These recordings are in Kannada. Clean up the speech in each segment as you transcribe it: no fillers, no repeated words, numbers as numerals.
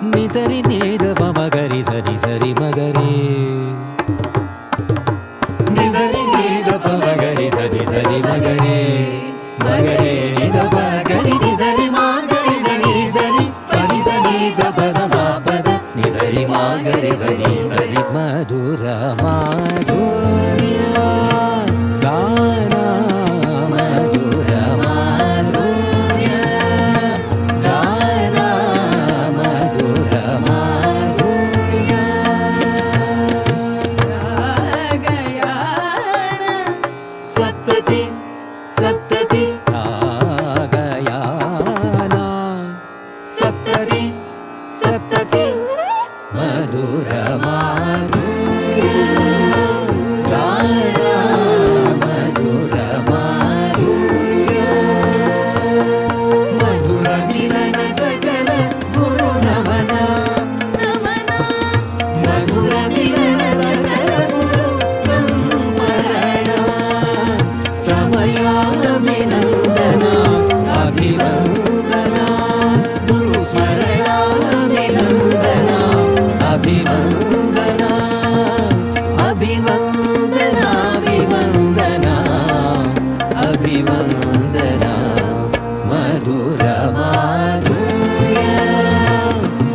ನಿಸರಿ ನೀದ ಮಗರಿ ಸರಿ ಸರಿ ಮಗರಿ ನಿಸರಿ ನೀದ ಮಗರಿ ಸರಿ ಸರಿ ಮಗರಿ ಮಗರಿ ನಿದ ಮಗರಿ ನಿಸರಿ ಮಗರಿ ಸರಿ ಸರಿ ಪರಿ ಸರಿ ದ ಪದ ಪದ ನಿಸರಿ ಮಗರಿ ಸರಿ ಸರಿ ಮಧುರ ಮಾಧುರ್ಯ ಗಾನ ಮಧುರ ಮಾಧುರ್ಯ ಗಾನ ಮಧುರ ಮಾಧುರ್ಯ ರಾಗಯಾನ ಸಪ್ತತಿ ಸಪ್ತತಿ ರಾಗಯಾನ ಸಪ್ತತಿ ಸಪ್ತತಿ ಮಧುರ ಮಾಧುರ್ಯ ಗಾನ ಮಧುರ ಮಾಧುರ್ಯ ಮಧುರ ಮಿಲನ ಸಕಲ ಗುರು ನಮನ ನಮನ ಮಧುರ ಮಿಲನ ಸಕಲ ಗುರು ಸಂಸ್ಮರಣ ಸಮಯಾಭಿನಂದನ ಅಭಿವಂದನ ಗುರು ಸ್ಮರಣಾಭಿನಂದನ ಅಭಿವಂದನ ಅಭಿವಂದನ ಅಭಿವಂದನ ಅಭಿವಂದನ ಮಧುರ ಮಾಧುರ್ಯ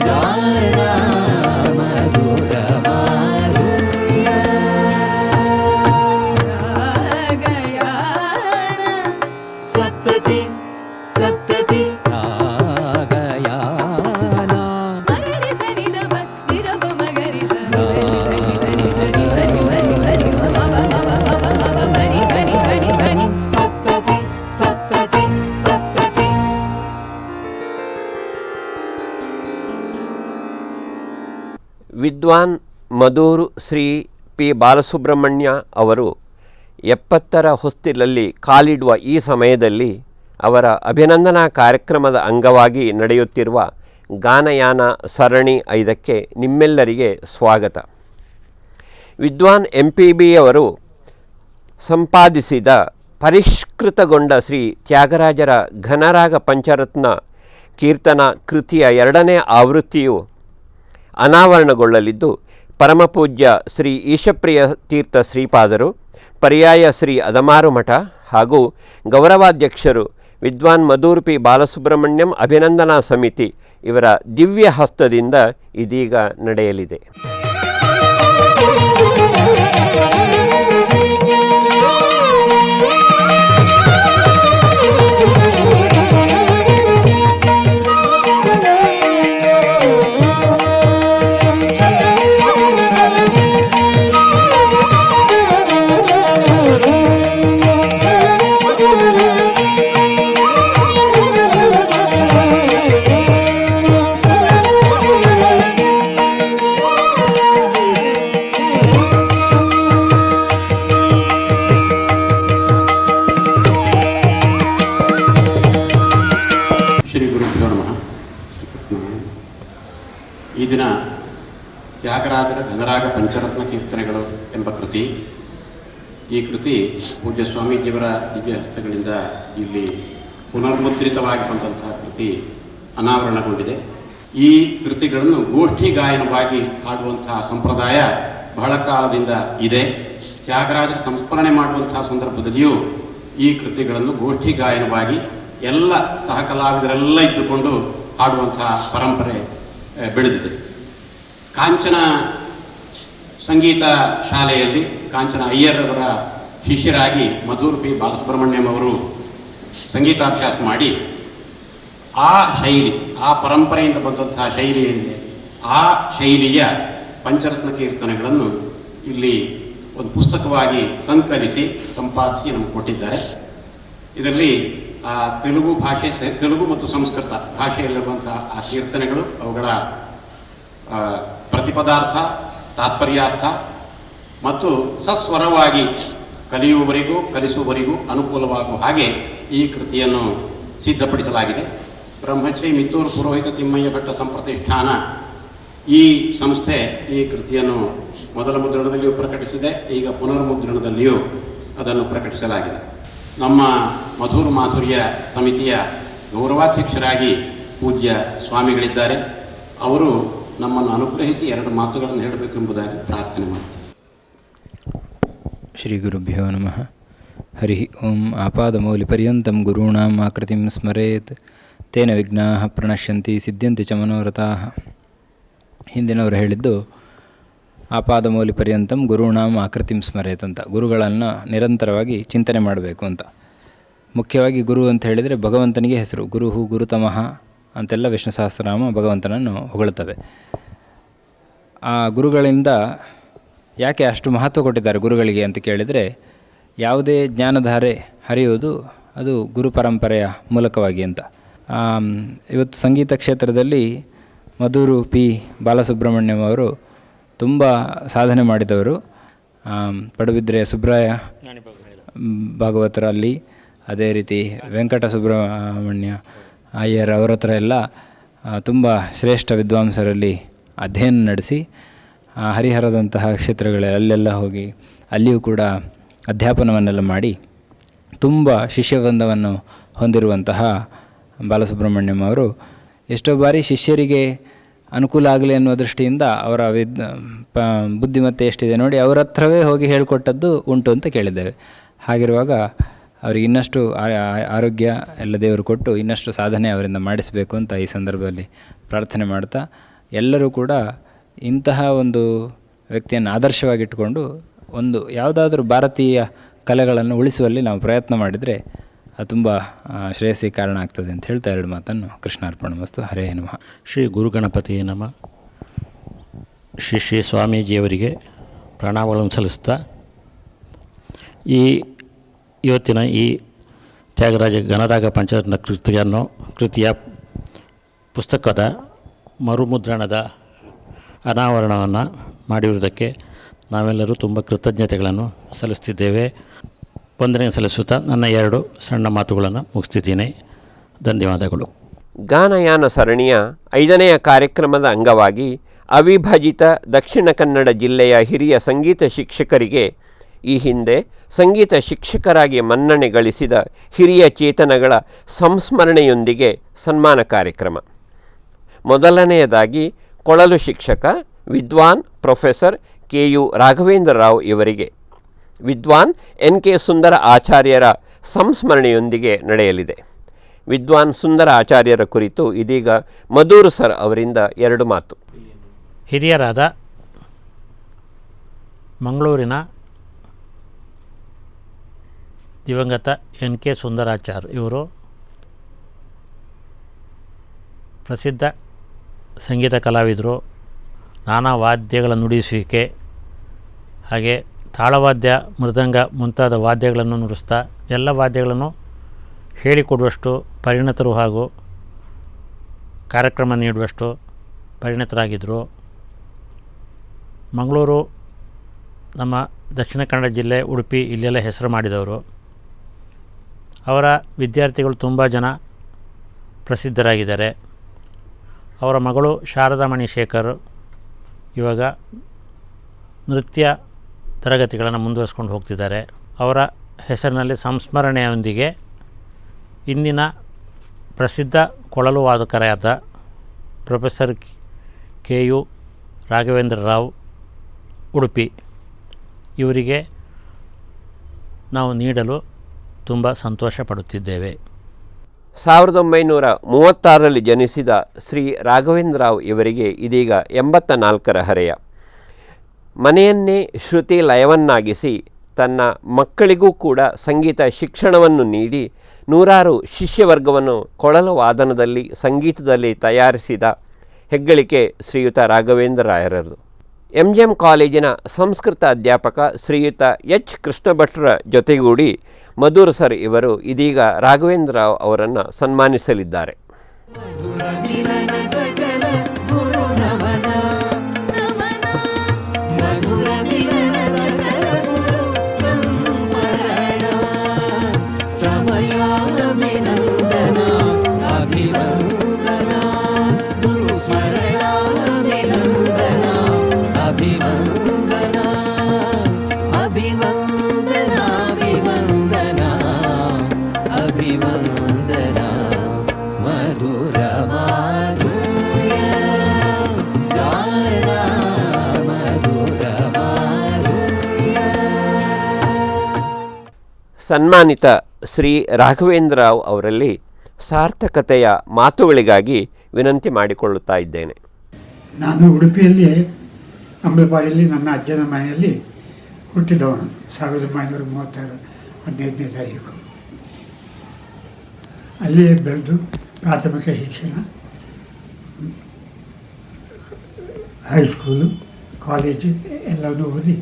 ಗಾನ ಮಧುರ ಮಾಧುರ್ಯ ರಾಗಯಾನ ಸಪ್ತತಿ ಸಪ್ತತಿ ರಾಗಯಾನ ಮಗರಿ ಸರಿ ದಬ ನಿರಬ ಮಗರಿ ಸರಿ ಸರಿ ಸರಿ ಸರಿ ಹರಿ ಹರಿ ಹರಿ ಬಬ ಬಬ ಬಬ ಬಬ ಬನಿ ಬನಿ ಬನಿ ಬನಿ ಸಪ್ತತಿ ಸಪ್ತತಿ ಸಪ್ತತಿ. ವಿದ್ವಾನ್ ಮಧೂರು ಶ್ರೀ ಪಿ ಬಾಲಸುಬ್ರಹ್ಮಣ್ಯ ಅವರು 70ರ ಹೊಸ್ತಿಲಲ್ಲಿ ಕಾಲಿಡುವ ಈ ಸಮಯದಲ್ಲಿ ಅವರ ಅಭಿನಂದನಾ ಕಾರ್ಯಕ್ರಮದ ಅಂಗವಾಗಿ ನಡೆಯುತ್ತಿರುವ ಗಾನಯಾನ ಸರಣಿ 5ಕ್ಕೆ ನಿಮ್ಮೆಲ್ಲರಿಗೆ ಸ್ವಾಗತ. ವಿದ್ವಾನ್ MPB ಅವರು ಸಂಪಾದಿಸಿದ ಪರಿಷ್ಕೃತಗೊಂಡ ಶ್ರೀ ತ್ಯಾಗರಾಜರ ಘನರಾಗ ಪಂಚರತ್ನ ಕೀರ್ತನ ಕೃತಿಯ 2ನೇ ಆವೃತ್ತಿಯು ಅನಾವರಣಗೊಳ್ಳಲಿದ್ದು, ಪರಮಪೂಜ್ಯ ಶ್ರೀ ಈಶಪ್ರಿಯ ತೀರ್ಥ ಶ್ರೀಪಾದರು, ಪರ್ಯಾಯ ಶ್ರೀ ಅದಮಾರು ಮಠ ಹಾಗೂ ಗೌರವಾಧ್ಯಕ್ಷರು ವಿದ್ವಾನ್ ಮಧೂರು ಪಿ ಬಾಲಸುಬ್ರಹ್ಮಣ್ಯಂ ಅಭಿನಂದನಾ ಸಮಿತಿ ಇವರ ದಿವ್ಯ ಹಸ್ತದಿಂದ ಇದೀಗ ನಡೆಯಲಿದೆ. ಈ ದಿನ ತ್ಯಾಗರಾಜರ ಘನರಾಗ ಪಂಚರತ್ನ ಕೀರ್ತನೆಗಳು ಎಂಬ ಕೃತಿ. ಈ ಕೃತಿ ಪೂಜ್ಯ ಸ್ವಾಮೀಜಿಯವರ ದಿವ್ಯ ಹಸ್ತಗಳಿಂದ ಇಲ್ಲಿ ಪುನರ್ಮುದ್ರಿತವಾಗಿ ಬಂದಂತಹ ಕೃತಿ ಅನಾವರಣಗೊಂಡಿದೆ. ಈ ಕೃತಿಗಳನ್ನು ಗೋಷ್ಠಿ ಗಾಯನವಾಗಿ ಹಾಡುವಂತಹ ಸಂಪ್ರದಾಯ ಬಹಳ ಕಾಲದಿಂದ ಇದೆ. ತ್ಯಾಗರಾಜರ ಸಂಸ್ಮರಣೆ ಮಾಡುವಂತಹ ಸಂದರ್ಭದಲ್ಲಿಯೂ ಈ ಕೃತಿಗಳನ್ನು ಗೋಷ್ಠಿ ಗಾಯನವಾಗಿ ಎಲ್ಲ ಸಹ ಕಲಾವಿದರೆಲ್ಲ ಇದ್ದುಕೊಂಡು ಹಾಡುವಂತಹ ಪರಂಪರೆ ಬೆಳೆದಿದೆ. ಕಾಂಚನ ಸಂಗೀತ ಶಾಲೆಯಲ್ಲಿ ಕಾಂಚನ ಅಯ್ಯರವರ ಶಿಷ್ಯರಾಗಿ ಮಧೂರು ಪಿ ಬಾಲಸುಬ್ರಹ್ಮಣ್ಯಂ ಅವರು ಸಂಗೀತಾಭ್ಯಾಸ ಮಾಡಿ ಆ ಶೈಲಿ, ಆ ಪರಂಪರೆಯಿಂದ ಬಂದಂತಹ ಶೈಲಿ ಏನಿದೆ ಆ ಶೈಲಿಯ ಪಂಚರತ್ನ ಕೀರ್ತನೆಗಳನ್ನು ಇಲ್ಲಿ ಒಂದು ಪುಸ್ತಕವಾಗಿ ಸಂಕಲಿಸಿ ಸಂಪಾದಿಸಿ ನಮಗೆ ಕೊಟ್ಟಿದ್ದಾರೆ. ಇದರಲ್ಲಿ ತೆಲುಗು ಭಾಷೆ, ತೆಲುಗು ಮತ್ತು ಸಂಸ್ಕೃತ ಭಾಷೆಯಲ್ಲಿರುವಂತಹ ಆ ಕೀರ್ತನೆಗಳು, ಅವುಗಳ ಪ್ರತಿಪದಾರ್ಥ, ತಾತ್ಪರ್ಯಾರ್ಥ ಮತ್ತು ಸಸ್ವರವಾಗಿ ಕಲಿಯುವವರಿಗೂ ಕಲಿಸುವವರಿಗೂ ಅನುಕೂಲವಾಗುವ ಹಾಗೆ ಈ ಕೃತಿಯನ್ನು ಸಿದ್ಧಪಡಿಸಲಾಗಿದೆ. ಬ್ರಹ್ಮಶ್ರೀ ಮಿತ್ತೂರು ಪುರೋಹಿತ ತಿಮ್ಮಯ್ಯ ಭಟ್ಟ ಸಂಪ್ರತಿಷ್ಠಾನ ಈ ಸಂಸ್ಥೆ ಈ ಕೃತಿಯನ್ನು ಮೊದಲ ಮುದ್ರಣದಲ್ಲಿಯೂ ಪ್ರಕಟಿಸಿದೆ, ಈಗ ಪುನರ್ಮುದ್ರಣದಲ್ಲಿಯೂ ಅದನ್ನು ಪ್ರಕಟಿಸಲಾಗಿದೆ. ನಮ್ಮ ಮಧುರ ಮಾಧುರ್ಯ ಸಮಿತಿಯ ಗೌರವಾಧ್ಯಕ್ಷರಾಗಿ ಪೂಜ್ಯ ಸ್ವಾಮಿಗಳಿದ್ದಾರೆ. ಅವರು ನಮ್ಮನ್ನು ಅನುಗ್ರಹಿಸಿ 2 ಮಾತುಗಳನ್ನು ಹೇಳಬೇಕೆಂಬುದಾಗಿ ಪ್ರಾರ್ಥನೆ ಮಾಡ್ತೀನಿ. ಶ್ರೀ ಗುರುಭ್ಯೋ ನಮಃ. ಹರಿ ಓಂ. ಆಪಾದಮೌಲಿಪರ್ಯಂತಂ ಗುರುಣಾಂ ಆಕೃತಿಂ ಸ್ಮರೇತ್ ತೇನ ವಿಘ್ನಾಃ ಪ್ರಣಶ್ಯಂತಿ ಸಿದ್ಧ್ಯಂತಿ ಚ ಮನೋರಥಾಃ. ಹಿಂದಿನವರು ಹೇಳಿದ್ದು ಆಪಾದಮೌಲಿಪರ್ಯಂತಂ ಗುರುಣಾಂ ಆಕೃತಿಂ ಸ್ಮರೇತ್ ಅಂತ, ಗುರುಗಳನ್ನು ನಿರಂತರವಾಗಿ ಚಿಂತನೆ ಮಾಡಬೇಕು ಅಂತ. ಮುಖ್ಯವಾಗಿ ಗುರು ಅಂತ ಹೇಳಿದರೆ ಭಗವಂತನಿಗೆ ಹೆಸರು. ಗುರುಹು ಗುರುತಮಃ ಅಂತೆಲ್ಲ ವಿಷ್ಣು ಸಹಸ್ರನಾಮ ಭಗವಂತನನ್ನು ಹೊಗಳುತ್ತವೆ. ಆ ಗುರುಗಳಿಂದ ಯಾಕೆ ಅಷ್ಟು ಮಹತ್ವ ಕೊಟ್ಟಿದ್ದಾರೆ ಗುರುಗಳಿಗೆ ಅಂತ ಕೇಳಿದರೆ, ಯಾವುದೇ ಜ್ಞಾನಧಾರೆ ಹರಿಯುವುದು ಅದು ಗುರು ಪರಂಪರೆಯ ಮೂಲಕವಾಗಿ ಅಂತ. ಇವತ್ತು ಸಂಗೀತ ಕ್ಷೇತ್ರದಲ್ಲಿ ಮಧುರು ಪಿ ಬಾಲಸುಬ್ರಹ್ಮಣ್ಯಂ ಅವರು ತುಂಬ ಸಾಧನೆ ಮಾಡಿದವರು. ಪಡುಬಿದ್ರೆಯ ಸುಬ್ರಾಯ ಭಾಗವತರಲ್ಲಿ, ಅದೇ ರೀತಿ ವೆಂಕಟ ಸುಬ್ರಹ್ಮಣ್ಯ ಅಯ್ಯರ್ ಅವರ ಹತ್ರ ಎಲ್ಲ ತುಂಬ ಶ್ರೇಷ್ಠ ವಿದ್ವಾಂಸರಲ್ಲಿ ಅಧ್ಯಯನ ನಡೆಸಿ ಹರಿಹರದಂತಹ ಕ್ಷೇತ್ರಗಳಲ್ಲೆಲ್ಲ ಹೋಗಿ ಅಲ್ಲಿಯೂ ಕೂಡ ಅಧ್ಯಾಪನವನ್ನೆಲ್ಲ ಮಾಡಿ ತುಂಬ ಶಿಷ್ಯವೃಂದವನ್ನು ಹೊಂದಿರುವಂತಹ ಬಾಲಸುಬ್ರಹ್ಮಣ್ಯಂ ಅವರು ಎಷ್ಟೋ ಬಾರಿ ಶಿಷ್ಯರಿಗೆ ಅನುಕೂಲ ಆಗಲಿ ಅನ್ನುವ ದೃಷ್ಟಿಯಿಂದ ಅವರ ಬುದ್ಧಿಮತ್ತೆ ಎಷ್ಟಿದೆ ನೋಡಿ ಅವರ ಹತ್ರವೇ ಹೋಗಿ ಹೇಳಿಕೊಟ್ಟದ್ದು ಉಂಟು ಅಂತ ಕೇಳಿದ್ದೇವೆ. ಹಾಗಿರುವಾಗ ಅವರಿಗೆ ಇನ್ನಷ್ಟು ಆರೋಗ್ಯ ಎಲ್ಲ ದೇವರು ಕೊಟ್ಟು ಇನ್ನಷ್ಟು ಸಾಧನೆ ಅವರಿಂದ ಮಾಡಿಸಬೇಕು ಅಂತ ಈ ಸಂದರ್ಭದಲ್ಲಿ ಪ್ರಾರ್ಥನೆ ಮಾಡ್ತಾ, ಎಲ್ಲರೂ ಕೂಡ ಇಂತಹ ಒಂದು ವ್ಯಕ್ತಿಯನ್ನು ಆದರ್ಶವಾಗಿಟ್ಟುಕೊಂಡು ಒಂದು ಯಾವುದಾದ್ರೂ ಭಾರತೀಯ ಕಲೆಗಳನ್ನು ಉಳಿಸುವಲ್ಲಿ ನಾವು ಪ್ರಯತ್ನ ಮಾಡಿದರೆ ಅದು ತುಂಬ ಶ್ರೇಯಸ್ಸಿಗೆ ಕಾರಣ ಆಗ್ತದೆ ಅಂತ ಹೇಳ್ತಾ 2 ಮಾತನ್ನು ಕೃಷ್ಣಾರ್ಪಣಮಸ್ತು. ಹರೇ ನಮಃ. ಶ್ರೀ ಗುರುಗಣಪತಿ ನಮಃ. ಶ್ರೀ ಸ್ವಾಮೀಜಿಯವರಿಗೆ ಪ್ರಣಾಮಗಳನ್ನು ಸಲ್ಲಿಸ್ತಾ, ಇವತ್ತಿನ ಈ ತ್ಯಾಗರಾಜ ಗಣರಾಗ ಪಂಚರತ್ನ ಕೃತಿಯ ಪುಸ್ತಕದ ಮರುಮುದ್ರಣದ ಅನಾವರಣವನ್ನು ಮಾಡಿರುವುದಕ್ಕೆ ನಾವೆಲ್ಲರೂ ತುಂಬ ಕೃತಜ್ಞತೆಗಳನ್ನು ಸಲ್ಲಿಸ್ತಿದ್ದೇವೆ. ವಂದನೆ ಸಲ್ಲಿಸುತ್ತಾ ನನ್ನ 2 ಸಣ್ಣ ಮಾತುಗಳನ್ನು ಮುಗಿಸ್ತಿದ್ದೀನಿ. ಧನ್ಯವಾದಗಳು. ಗಾನಯಾನ ಸರಣಿಯ 5ನೆಯ ಕಾರ್ಯಕ್ರಮದ ಅಂಗವಾಗಿ ಅವಿಭಜಿತ ದಕ್ಷಿಣ ಕನ್ನಡ ಜಿಲ್ಲೆಯ ಹಿರಿಯ ಸಂಗೀತ ಶಿಕ್ಷಕರಿಗೆ ಈ ಹಿಂದೆ ಸಂಗೀತ ಶಿಕ್ಷಕರಾಗಿ ಮನ್ನಣೆ ಗಳಿಸಿದ ಹಿರಿಯ ಚೇತನಗಳ ಸಂಸ್ಮರಣೆಯೊಂದಿಗೆ ಸನ್ಮಾನ ಕಾರ್ಯಕ್ರಮ. ಮೊದಲನೆಯದಾಗಿ ಕೊಳಲು ಶಿಕ್ಷಕ ವಿದ್ವಾನ್ ಪ್ರೊಫೆಸರ್ KU ರಾಘವೇಂದ್ರ ರಾವ್ ಇವರಿಗೆ ವಿದ್ವಾನ್ NK ಸುಂದರ ಆಚಾರ್ಯರ ಸಂಸ್ಮರಣೆಯೊಂದಿಗೆ ನಡೆಯಲಿದೆ. ವಿದ್ವಾನ್ ಸುಂದರ ಆಚಾರ್ಯರ ಕುರಿತು ಇದೀಗ ಮಧುರ್ ಸರ್ ಅವರಿಂದ 2 ಮಾತು. ಹಿರಿಯರಾದ ಮಂಗಳೂರಿನ ದಿವಂಗತ NK ಸುಂದರಾಚಾರ್ಯ ಇವರು ಪ್ರಸಿದ್ಧ ಸಂಗೀತ ಕಲಾವಿದರು. ನಾನಾ ವಾದ್ಯಗಳ ನುಡಿಸುವಿಕೆ ಹಾಗೆ ತಾಳವಾದ್ಯ, ಮೃದಂಗ ಮುಂತಾದ ವಾದ್ಯಗಳನ್ನು ನುಡಿಸ್ತಾ ಎಲ್ಲ ವಾದ್ಯಗಳನ್ನು ಹೇಳಿಕೊಡುವಷ್ಟು ಪರಿಣತರು ಹಾಗೂ ಕಾರ್ಯಕ್ರಮ ನೀಡುವಷ್ಟು ಪರಿಣತರಾಗಿದ್ದರು. ಮಂಗಳೂರು ನಮ್ಮ ದಕ್ಷಿಣ ಕನ್ನಡ ಜಿಲ್ಲೆ, ಉಡುಪಿ ಇಲ್ಲೆಲ್ಲ ಹೆಸರು ಮಾಡಿದವರು. ಅವರ ವಿದ್ಯಾರ್ಥಿಗಳು ತುಂಬ ಜನ ಪ್ರಸಿದ್ಧರಾಗಿದ್ದಾರೆ. ಅವರ ಮಗಳು ಶಾರದಾ ಮಣಿಶೇಖರ್ ಇವಾಗ ನೃತ್ಯ ತರಗತಿಗಳನ್ನು ಮುಂದುವರಿಸ್ಕೊಂಡು ಹೋಗ್ತಿದ್ದಾರೆ. ಅವರ ಹೆಸರಿನಲ್ಲಿ ಸಂಸ್ಮರಣೆಯೊಂದಿಗೆ ಇಂದಿನ ಪ್ರಸಿದ್ಧ ಕೊಳಲು ವಾದಕರಾದ ಪ್ರೊಫೆಸರ್ KU ರಾಘವೇಂದ್ರ ರಾವ್ ಉಡುಪಿ ಇವರಿಗೆ ನಾವು ನೀಡಲು ತುಂಬ ಸಂತೋಷ ಪಡುತ್ತಿದ್ದೇವೆ. 1936ರಲ್ಲಿ ಜನಿಸಿದ ಶ್ರೀ ರಾಘವೇಂದ್ರ ರಾವ್ ಇವರಿಗೆ ಇದೀಗ 84ರ ಹರೆಯ. ಮನೆಯನ್ನೇ ಶ್ರುತಿ ಲಯವನ್ನಾಗಿಸಿ ತನ್ನ ಮಕ್ಕಳಿಗೂ ಕೂಡ ಸಂಗೀತ ಶಿಕ್ಷಣವನ್ನು ನೀಡಿ ನೂರಾರು ಶಿಷ್ಯವರ್ಗವನ್ನು ಕೊಳಲು ವಾದನದಲ್ಲಿ ಸಂಗೀತದಲ್ಲಿ ತಯಾರಿಸಿದ ಹೆಗ್ಗಳಿಕೆ ಶ್ರೀಯುತ ರಾಘವೇಂದ್ರ ರಾಯರದು. MGM ಕಾಲೇಜಿನ ಸಂಸ್ಕೃತ ಅಧ್ಯಾಪಕ ಶ್ರೀಯುತ H ಕೃಷ್ಣಭಟ್ರ ಜೊತೆಗೂಡಿ ಮಧುರ್ ಸರ್ ಇವರು ಇದೀಗ ರಾಘವೇಂದ್ರ ರಾವ್ ಅವರನ್ನು ಸನ್ಮಾನಿಸಲಿದ್ದಾರೆ. ಅಭಿವಂದನಾ ಮಧುರ ಮಾಧುರ್ಯ ಸನ್ಮಾನಿತ ಶ್ರೀ ರಾಘವೇಂದ್ರ ರಾವ್ ಅವರಲ್ಲಿ ಸಾರ್ಥಕತೆಯ ಮಾತುಗಳಿಗಾಗಿ ವಿನಂತಿ ಮಾಡಿಕೊಳ್ಳುತ್ತಾ ಇದ್ದೇನೆ. ನಾನು ಉಡುಪಿಯಲ್ಲಿ ಅಂಬಲಪಾಡಿಯಲ್ಲಿ ನನ್ನ ಅಜ್ಜನ ಮನೆಯಲ್ಲಿ ಹುಟ್ಟಿದವನು. 1936 15ನೇ ತಾರೀಕು ಅಲ್ಲಿಯೇ ಬೆಳೆದು ಪ್ರಾಥಮಿಕ ಶಿಕ್ಷಣ, ಹೈಸ್ಕೂಲು, ಕಾಲೇಜು ಎಲ್ಲವನ್ನೂ ಓದಿ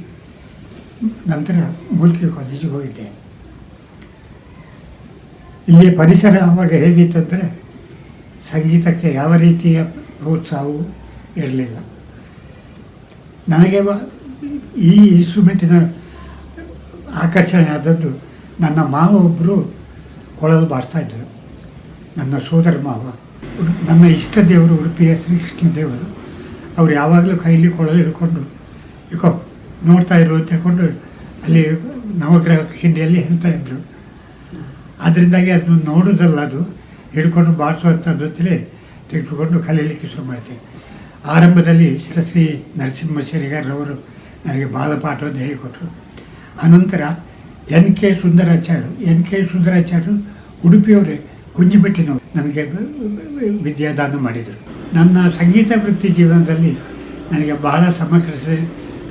ನಂತರ ಮೂಲ್ಕಿ ಕಾಲೇಜಿಗೆ ಹೋಗಿದ್ದೆ. ಇಲ್ಲಿ ಪರಿಸರ ಆವಾಗ ಹೇಗಿತ್ತಂದರೆ ಸಂಗೀತಕ್ಕೆ ಯಾವ ರೀತಿಯ ಪ್ರೋತ್ಸಾಹವೂ ಇರಲಿಲ್ಲ. ನನಗೆ ಈ ಇನ್ಸ್ಟ್ರೂಮೆಂಟಿನ ಆಕರ್ಷಣೆ ಆದದ್ದು ನನ್ನ ಮಾವ ಒಬ್ಬರು ಕೊಳಲು ಬಾರಿಸ್ತಾಯಿದ್ದರು. ನನ್ನ ಸೋದರ ಮಾವ, ನನ್ನ ಇಷ್ಟ ದೇವರು ಉಡುಪಿಯ ಶ್ರೀಕೃಷ್ಣ ದೇವರು. ಅವರು ಯಾವಾಗಲೂ ಕೈಲಿ ಕೊಳಲು ಹಿಡ್ಕೊಂಡು ಇಕೋ ನೋಡ್ತಾ ಇರು ಅಂತ ಹೇಳ್ಕೊಂಡು ಅಲ್ಲಿ ನವಗ್ರಹ ಕಿಂಡಿಯಲ್ಲಿ ಹೇಳ್ತಾಯಿದ್ರು. ಅದರಿಂದಾಗಿ ಅದು ನೋಡೋದಲ್ಲ, ಅದು ಹಿಡ್ಕೊಂಡು ಬಾರಿಸುವಂಥದ್ದು ಅಂತಲೇ ತೆಗೆದುಕೊಂಡು ಕಲೀಲಿಕ್ಕೆ ಶುರು ಮಾಡ್ತೇವೆ. ಆರಂಭದಲ್ಲಿ ಶ್ರೀ ನರಸಿಂಹ ಶೇರಿಗಾರರವರು ನನಗೆ ಬಾಲಪಾಠವನ್ನು ಹೇಳಿಕೊಟ್ರು. ಅನಂತರ ಎನ್ ಕೆ ಸುಂದರಾಚಾರ್ಯರು ಉಡುಪಿಯವರೇ, ಕುಂಜಿಬೆಟ್ಟಿನವರು ನನಗೆ ವಿದ್ಯಾದಾನ ಮಾಡಿದರು. ನನ್ನ ಸಂಗೀತ ವೃತ್ತಿ ಜೀವನದಲ್ಲಿ ನನಗೆ ಬಹಳ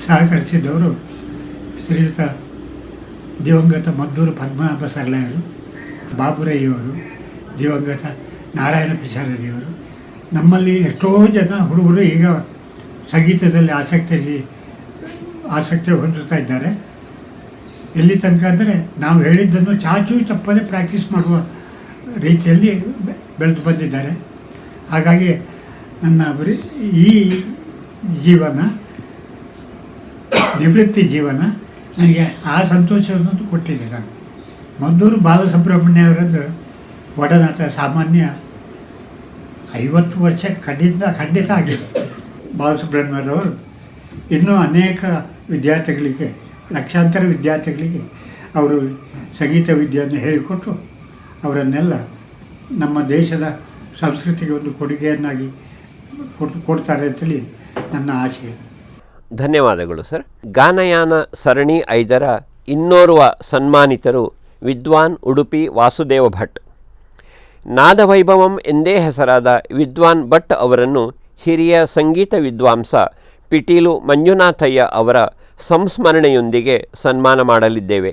ಸಹಕರಿಸಿದವರು ಶ್ರೀಯುತ ದಿವಂಗತ ಮದ್ದೂರು ಪದ್ಮನಾಭ ಸರ್ಲೆಯವರು, ಬಾಬುರಯ್ಯವರು, ದಿವಂಗತ ನಾರಾಯಣ ಪಿಚಾರಡಿಯವರು. ನಮ್ಮಲ್ಲಿ ಎಷ್ಟೋ ಜನ ಹುಡುಗರು ಈಗ ಸಂಗೀತದಲ್ಲಿ ಆಸಕ್ತಿ ಹೊಂದುತ್ತಾ ಇದ್ದಾರೆ. ಎಲ್ಲಿ ತನಕ ಅಂದರೆ ನಾವು ಹೇಳಿದ್ದನ್ನು ಚಾಚೂ ತಪ್ಪದೆ ಪ್ರಾಕ್ಟೀಸ್ ಮಾಡುವ ರೀತಿಯಲ್ಲಿ ಬೆಳೆದು ಬಂದಿದ್ದಾರೆ. ಹಾಗಾಗಿ ನನ್ನ ಈ ಜೀವನ, ನಿವೃತ್ತಿ ಜೀವನ ನನಗೆ ಆ ಸಂತೋಷವನ್ನು ಕೊಟ್ಟಿದೆ. ನಾನು ಮದ್ದೂರು ಬಾಲಸುಬ್ರಹ್ಮಣ್ಯ ಅವರದ್ದು ಒಡನಾಟ ಸಾಮಾನ್ಯ 50 ವರ್ಷ ಖಂಡಿತ ಆಗಿದೆ. ಬಾಲಸುಬ್ರಹ್ಮಣ್ಯರವರು ಇನ್ನೂ ಅನೇಕ ವಿದ್ಯಾರ್ಥಿಗಳಿಗೆ, ಲಕ್ಷಾಂತರ ವಿದ್ಯಾರ್ಥಿಗಳಿಗೆ ಅವರು ಸಂಗೀತ ವಿದ್ಯೆಯನ್ನು ಹೇಳಿಕೊಟ್ಟು ಅವರನ್ನೆಲ್ಲ ನಮ್ಮ ದೇಶದ ಸಂಸ್ಕೃತಿಗೆ ಒಂದು ಕೊಡುಗೆಯನ್ನಾಗಿ ಕೊಡ್ತಾರೆ ಅಂತೇಳಿ ನನ್ನ ಆಶೆ. ಧನ್ಯವಾದಗಳು ಸರ್. ಗಾನಯಾನ ಸರಣಿ 5ರ ಇನ್ನೋರ್ವ ಸನ್ಮಾನಿತರು ವಿದ್ವಾನ್ ಉಡುಪಿ ವಾಸುದೇವ ಭಟ್. ನಾದವೈಭವಂ ಎಂದೇ ಹೆಸರಾದ ವಿದ್ವಾನ್ ಭಟ್ ಅವರನ್ನು ಹಿರಿಯ ಸಂಗೀತ ವಿದ್ವಾಂಸ ಪಿಟೀಲು ಮಂಜುನಾಥಯ್ಯ ಅವರ ಸಂಸ್ಮರಣೆಯೊಂದಿಗೆ ಸನ್ಮಾನ ಮಾಡಲಿದ್ದೇವೆ.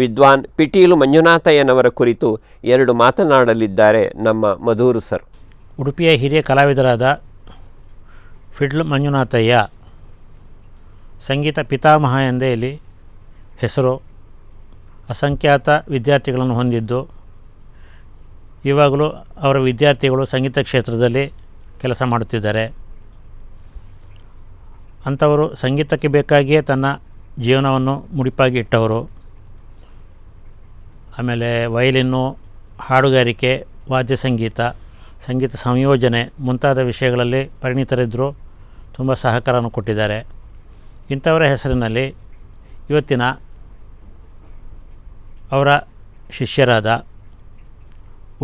ವಿದ್ವಾನ್ ಪಿಟೀಲು ಮಂಜುನಾಥಯ್ಯನವರ ಕುರಿತು 2 ಮಾತನಾಡಲಿದ್ದಾರೆ ನಮ್ಮ ಮಧೂರು ಸರ್. ಉಡುಪಿಯ ಹಿರಿಯ ಕಲಾವಿದರಾದ ಪಿಟೀಲು ಮಂಜುನಾಥಯ್ಯ ಸಂಗೀತ ಪಿತಾಮಹ ಎಂದೇ ಇಲ್ಲಿ ಹೆಸರು. ಅಸಂಖ್ಯಾತ ವಿದ್ಯಾರ್ಥಿಗಳನ್ನು ಹೊಂದಿದ್ದು ಇವಾಗಲೂ ಅವರ ವಿದ್ಯಾರ್ಥಿಗಳು ಸಂಗೀತ ಕ್ಷೇತ್ರದಲ್ಲಿ ಕೆಲಸ ಮಾಡುತ್ತಿದ್ದಾರೆ. ಅಂಥವರು ಸಂಗೀತಕ್ಕೆ ಬೇಕಾಗಿಯೇ ತನ್ನ ಜೀವನವನ್ನು ಮುಡಿಪಾಗಿ ಇಟ್ಟವರು. ಆಮೇಲೆ ವಯಲಿನ್ನು, ಹಾಡುಗಾರಿಕೆ, ವಾದ್ಯ ಸಂಗೀತ, ಸಂಗೀತ ಸಂಯೋಜನೆ ಮುಂತಾದ ವಿಷಯಗಳಲ್ಲಿ ಪರಿಣಿತರಿದ್ದರು. ತುಂಬ ಸಹಕಾರವನ್ನು ಕೊಟ್ಟಿದ್ದಾರೆ. ಇಂಥವರ ಹೆಸರಿನಲ್ಲಿ ಇವತ್ತಿನ ಅವರ ಶಿಷ್ಯರಾದ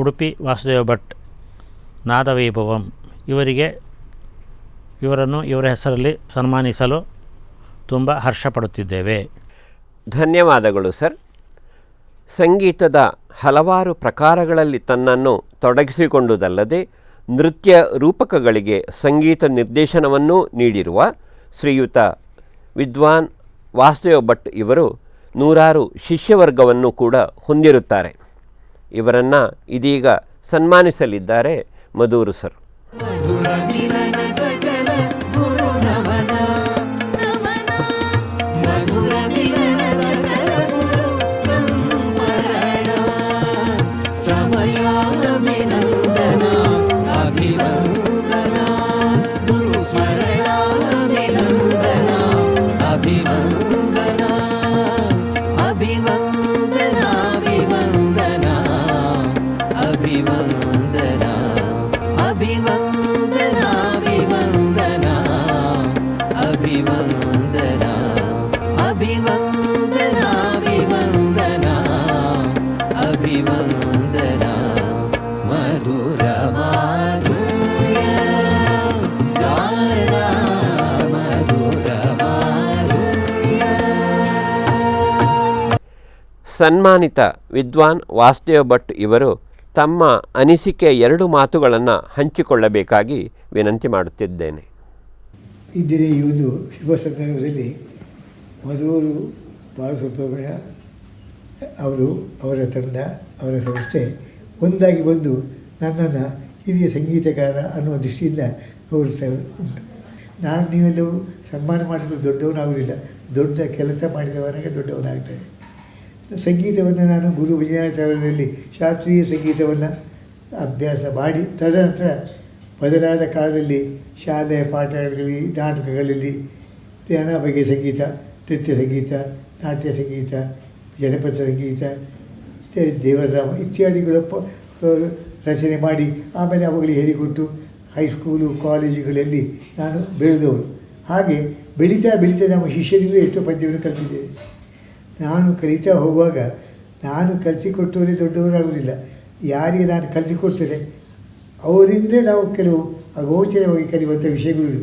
ಉಡುಪಿ ವಾಸುದೇವ ಭಟ್ ನಾದವೈಭವಂ ಇವರನ್ನು ಇವರ ಹೆಸರಲ್ಲಿ ಸನ್ಮಾನಿಸಲು ತುಂಬ ಹರ್ಷಪಡುತ್ತಿದ್ದೇವೆ. ಧನ್ಯವಾದಗಳು ಸರ್. ಸಂಗೀತದ ಹಲವಾರು ಪ್ರಕಾರಗಳಲ್ಲಿ ತನ್ನನ್ನು ತೊಡಗಿಸಿಕೊಂಡುದಲ್ಲದೆ ನೃತ್ಯ ರೂಪಕಗಳಿಗೆ ಸಂಗೀತ ನಿರ್ದೇಶನವನ್ನೂ ನೀಡಿರುವ ಶ್ರೀಯುತ ವಿದ್ವಾನ್ ವಾಸುದೇವ ಭಟ್ ಇವರು ನೂರಾರು ಶಿಷ್ಯವರ್ಗವನ್ನು ಕೂಡ ಹೊಂದಿರುತ್ತಾರೆ. ಇವರನ್ನು ಇದೀಗ ಸನ್ಮಾನಿಸಲಿದ್ದಾರೆ ಮಧೂರು ಸರ್. ಸನ್ಮಾನಿತ ವಿದ್ವಾನ್ ವಾಸುದೇವ ಭಟ್ ಇವರು ತಮ್ಮ ಅನಿಸಿಕೆ 2 ಮಾತುಗಳನ್ನು ಹಂಚಿಕೊಳ್ಳಬೇಕಾಗಿ ವಿನಂತಿ ಮಾಡುತ್ತಿದ್ದೇನೆ. ಇಂದಿನ ಈ ಒಂದು ಶುಭ ಸಂದರ್ಭದಲ್ಲಿ ಮಧೂರು ಬಾಲಸುಬ್ರಹ್ಮಣ್ಯ ಅವರು, ಅವರ ತಂಡ, ಅವರ ಸಂಸ್ಥೆ ಒಂದಾಗಿ ಬಂದು ನನ್ನನ್ನು ಹಿರಿಯ ಸಂಗೀತಗಾರ ಅನ್ನುವ ದೃಷ್ಟಿಯಿಂದ ಗೌರವಿಸ್ತಾ ಉಂಟು. ನಾನು ನೀವೆಲ್ಲವೂ ಸನ್ಮಾನ ಮಾಡಿದ್ರು ದೊಡ್ಡವನಾಗುವುದಿಲ್ಲ, ದೊಡ್ಡ ಕೆಲಸ ಮಾಡಿದವನಾಗೆ ದೊಡ್ಡವನಾಗ್ತದೆ. ಸಂಗೀತವನ್ನು ನಾನು ಗುರು ವಿಜಯಾಚಾರ್ಯರಲ್ಲಿ ಶಾಸ್ತ್ರೀಯ ಸಂಗೀತವನ್ನು ಅಭ್ಯಾಸ ಮಾಡಿ ತದನಂತರ ಬದಲಾದ ಕಾಲದಲ್ಲಿ ಶಾಲೆಯ ಪಾಠಗಳಲ್ಲಿ, ನಾಟಕಗಳಲ್ಲಿ ನಾನಾ ಬಗೆಯ ಸಂಗೀತ, ನೃತ್ಯ ಸಂಗೀತ, ನಾಟ್ಯ ಸಂಗೀತ, ಜನಪದ ಸಂಗೀತ, ದೇವರಾಮ ಇತ್ಯಾದಿಗಳ ರಚನೆ ಮಾಡಿ ಆಮೇಲೆ ಅವುಗಳಿಗೆ ಹೇಳಿಕೊಟ್ಟು ಹೈಸ್ಕೂಲು ಕಾಲೇಜುಗಳಲ್ಲಿ ನಾನು ಬೆಳೆದವರು. ಹಾಗೆ ಬೆಳೀತಾ ಬೆಳೀತಾ ನಮ್ಮ ಶಿಷ್ಯರಿಗೂ ಎಷ್ಟೋ ಪದ್ಯವನ್ನು ಕಲಿತಿದ್ದೇವೆ. ನಾನು ಕಲಿತಾ ಹೋಗುವಾಗ ನಾನು ಕಲಿಸಿಕೊಟ್ಟವರೇ ದೊಡ್ಡವರಾಗುವುದಿಲ್ಲ, ಯಾರಿಗೆ ನಾನು ಕಲಿಸಿಕೊಡ್ತೇನೆ ಅವರಿಂದಲೇ ನಾವು ಕೆಲವು ಅಗೋಚರವಾಗಿ ಕಲಿಯುವಂಥ ವಿಷಯಗಳು.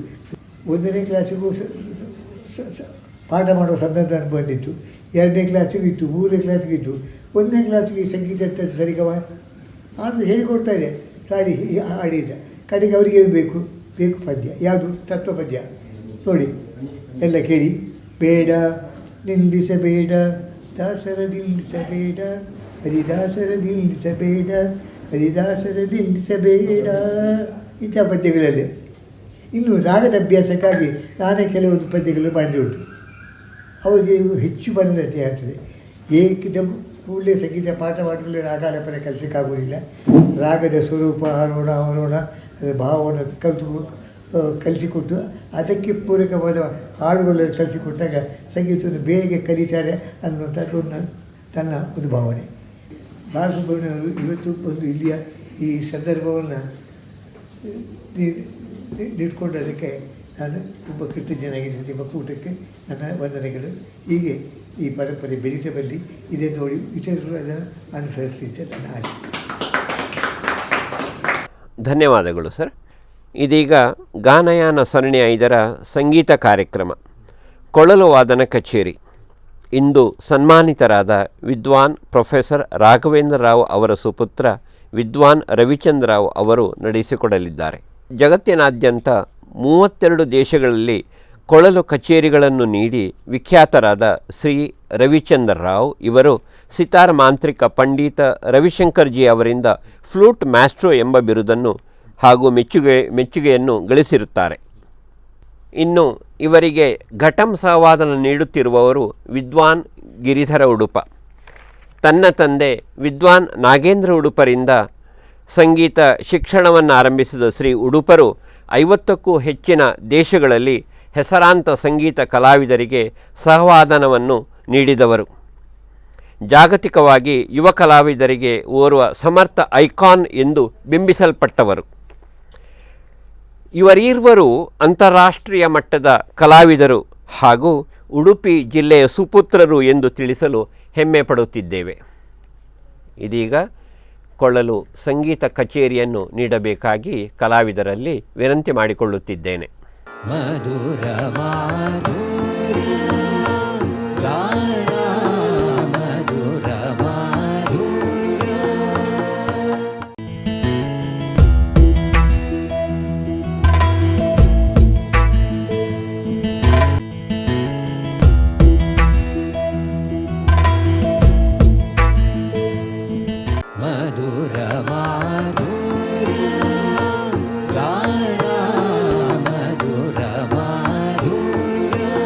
1ನೇ ಕ್ಲಾಸಿಗೂ ಪಾಠ ಮಾಡುವ ಸಂದರ್ಭ ಬಂದಿತ್ತು, 2ನೇ ಕ್ಲಾಸಿಗೂ ಇತ್ತು, 3ನೇ ಕ್ಲಾಸಿಗೂ ಇತ್ತು. 1ನೇ ಕ್ಲಾಸಿಗೆ ಸಂಗೀತ ಸರಿಗಮ ಅದು ಹೇಳಿಕೊಡ್ತಾ ಇದೆ, ಸಾಡಿ ಹಾಡಿದ ಕಡೆಗೆ ಅವರಿಗೆ ಬೇಕು ಪದ್ಯ, ಯಾವುದು ತತ್ವ ಪದ್ಯ ನೋಡಿ ಎಲ್ಲ ಕೇಳಿ. ಬೇಡ ನಿಲ್ಲಿಸಬೇಡ, ದಾಸರ ನಿಲ್ಲಿಸಬೇಡ, ಹರಿದಾಸರ ನಿಲ್ಲಿಸಬೇಡ, ಹರಿದಾಸರ ನಿಲ್ಲಿಸಬೇಡ, ಇಂಥ ಪದ್ಯಗಳಲ್ಲಿ. ಇನ್ನು ರಾಗದ ಅಭ್ಯಾಸಕ್ಕಾಗಿ ನಾನೇ ಕೆಲವೊಂದು ಪದ್ಯಗಳು ಮಾಡಿದುಂಟು. ಅವರಿಗೆ ಹೆಚ್ಚು ಬರದಟ್ಟೆ ಆಗ್ತದೆ. ಏಕದಮ್ ಕೂಡಲೇ ಸಂಗೀತ ಪಾಠ ಮಾಡಿಕೊಳ್ಳಿ ರಾಗಾಲಾಪನೆ ಕಲಿಸಲಿಕ್ಕಾಗುವುದಿಲ್ಲ. ರಾಗದ ಸ್ವರೂಪ, ಆರೋಹಣ ಅವರೋಹಣ, ಅದರ ಭಾವವನ್ನು ಕಲಿಸಿಕೊಟ್ಟು ಅದಕ್ಕೆ ಪೂರಕವಾದ ಹಾಡುಗಳನ್ನು ಕಲಿಸಿಕೊಟ್ಟಾಗ ಸಂಗೀತವನ್ನು ಬೇಗ ಕಲಿತಾರೆ ಅನ್ನುವಂಥದ್ದು ನನ್ನ ಒಂದು ಭಾವನೆ. ಬಾಲಸುಬ್ರಹ್ಮಣ್ಯ ಅವರು ಇವತ್ತು ಒಂದು ಇಲ್ಲಿಯ ಈ ಸಂದರ್ಭವನ್ನು ನೀಡಿಕೊಂಡದಕ್ಕೆ ನಾನು ತುಂಬ ಕೃತಜ್ಞನಾಗಿದ್ದೇನೆ. ನಿಮ್ಮ ಕೂಟಕ್ಕೆ ನನ್ನ ವಂದನೆಗಳು. ಹೀಗೆ ಈ ಪರಂಪರೆ ಬೆಳೀತಾ ಬರಲಿ, ಇದೇ ನೋಡಿ ಇತರರು ಅದನ್ನು ಅನುಸರಿಸಲಿದ್ದೆ ನನ್ನ ಆಶೆ. ಧನ್ಯವಾದಗಳು ಸರ್. ಇದೀಗ ಗಾನಯಾನ ಸರಣಿ 5ರ ಸಂಗೀತ ಕಾರ್ಯಕ್ರಮ ಕೊಳಲು ವಾದನ ಕಚೇರಿ ಇಂದು ಸನ್ಮಾನಿತರಾದ ವಿದ್ವಾನ್ ಪ್ರೊಫೆಸರ್ ರಾಘವೇಂದ್ರ ರಾವ್ ಅವರ ಸುಪುತ್ರ ವಿದ್ವಾನ್ ರವಿಚಂದ್ರ ರಾವ್ ಅವರು ನಡೆಸಿಕೊಡಲಿದ್ದಾರೆ. ಜಗತ್ತಿನಾದ್ಯಂತ 32 ದೇಶಗಳಲ್ಲಿ ಕೊಳಲು ಕಚೇರಿಗಳನ್ನು ನೀಡಿ ವಿಖ್ಯಾತರಾದ ಶ್ರೀ ರವಿಚಂದ್ರ ರಾವ್ ಇವರು ಸಿತಾರ್ ಮಾಂತ್ರಿಕ ಪಂಡಿತ ರವಿಶಂಕರ್ಜಿ ಅವರಿಂದ ಫ್ಲೂಟ್ ಮ್ಯಾಸ್ಟ್ರೋ ಎಂಬ ಬಿರುದನ್ನು ಹಾಗೂ ಮೆಚ್ಚುಗೆಯನ್ನು ಗಳಿಸಿರುತ್ತಾರೆ. ಇನ್ನು ಇವರಿಗೆ ಘಟಂ ಸಹವಾದನ ನೀಡುತ್ತಿರುವವರು ವಿದ್ವಾನ್ ಗಿರಿಧರ ಉಡುಪ. ತನ್ನ ತಂದೆ ವಿದ್ವಾನ್ ನಾಗೇಂದ್ರ ಉಡುಪರಿಂದ ಸಂಗೀತ ಶಿಕ್ಷಣವನ್ನು ಆರಂಭಿಸಿದ ಶ್ರೀ ಉಡುಪರು 50ಕ್ಕೂ ಹೆಚ್ಚಿನ ದೇಶಗಳಲ್ಲಿ ಹೆಸರಾಂತ ಸಂಗೀತ ಕಲಾವಿದರಿಗೆ ಸಹವಾದನವನ್ನು ನೀಡಿದವರು. ಜಾಗತಿಕವಾಗಿ ಯುವ ಕಲಾವಿದರಿಗೆ ಓರ್ವ ಸಮರ್ಥ ಐಕಾನ್ ಎಂದು ಬಿಂಬಿಸಲ್ಪಟ್ಟವರು. ಇವರೀರ್ವರು ಅಂತಾರಾಷ್ಟ್ರೀಯ ಮಟ್ಟದ ಕಲಾವಿದರು ಹಾಗೂ ಉಡುಪಿ ಜಿಲ್ಲೆಯ ಸುಪುತ್ರರು ಎಂದು ತಿಳಿಸಲು ಹೆಮ್ಮೆ ಪಡುತ್ತಿದ್ದೇವೆ. ಇದೀಗ ಕೊಳ್ಳಲು ಸಂಗೀತ ಕಚೇರಿಯನ್ನು ನೀಡಬೇಕಾಗಿ ಕಲಾವಿದರಲ್ಲಿ ವಿನಂತಿ ಮಾಡಿಕೊಳ್ಳುತ್ತಿದ್ದೇನೆ. ಮಧುರ ಮಾಧುರ್ಯ ಗಾನ ಮಧುರ ಮಾಧುರ್ಯ ಮಧುರ ಮಾಧುರ್ಯ ಗಾನ ಮಧುರ ಮಾಧುರ್ಯ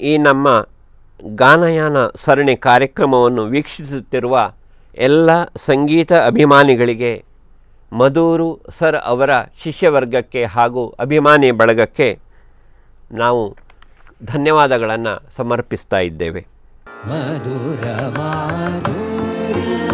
ಈ ನಮ್ಮ ಗಾನಯಾನ ಸರಣಿ ಕಾರ್ಯಕ್ರಮವನ್ನು ವೀಕ್ಷಿಸುತ್ತಿರುವ ಎಲ್ಲ ಸಂಗೀತ ಅಭಿಮಾನಿಗಳಿಗೆ, ಮಧೂರು ಸರ್ ಅವರ ಶಿಷ್ಯವರ್ಗಕ್ಕೆ ಹಾಗೂ ಅಭಿಮಾನಿ ಬಳಗಕ್ಕೆ ನಾವು ಧನ್ಯವಾದಗಳನ್ನು ಸಮರ್ಪಿಸ್ತಾ ಇದ್ದೇವೆ. ಮಧುರ ಮಾಧುರ್ಯ